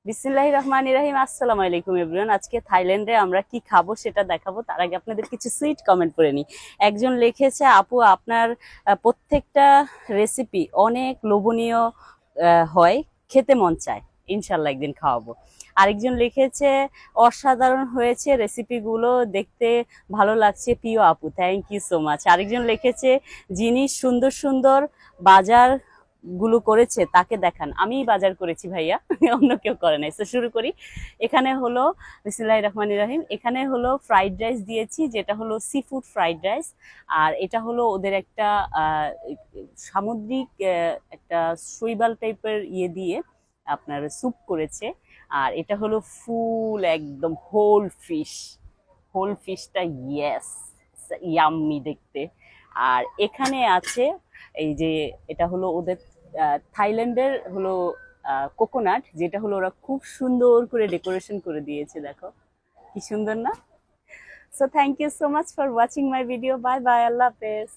বিসমিল্লাহির রহমানির রহিম। আসসালামু আলাইকুম এভরিওয়ান। আজকে থাইল্যান্ডে আমরা কি খাবো সেটা দেখাবো। তার আগে আপনাদের কিছু সুইট কমেন্ট করে নিই। একজন লিখেছে, আপু আপনার প্রত্যেকটা রেসিপি অনেক লোভনীয় হয়, খেতে মন চায়, ইনশাল্লাহ একদিন খাওয়াবো। আরেকজন লিখেছে, অসাধারণ হয়েছে রেসিপিগুলো, দেখতে ভালো লাগছে প্রিয় আপু, থ্যাংক ইউ সো মাচ। আরেকজন লিখেছে, জিনিস সুন্দর সুন্দর বাজার গুলো করেছে তাকে দেখান। আমি বাজার করেছি ভাইয়া, অন্য কেউ করে নাই। তো শুরু করি। এখানে হলো বিসমিল্লাহির রহমানির রহিম। এখানে হলো ফ্রাইড রাইস দিয়েছি, যেটা হলো সি ফুড ফ্রাইড রাইস। আর এটা হলো ওদের একটা সামুদ্রিক একটা শৈবাল টাইপের ইয়ে দিয়ে আপনার স্যুপ করেছে। আর এটা হলো ফুল একদম হোল ফিশ, হোল ফিশটা ইয়েস, ইয়াম্মি দেখতে। আর এখানে আছে এই যে, এটা হলো ওদের থাইল্যান্ডের হলো কোকোনাট, যেটা হলো ওরা খুব সুন্দর করে ডেকোরেশন করে দিয়েছে, দেখো কি সুন্দর না। So thank you so much for watching my video. Bye bye, Allah হাফেজ।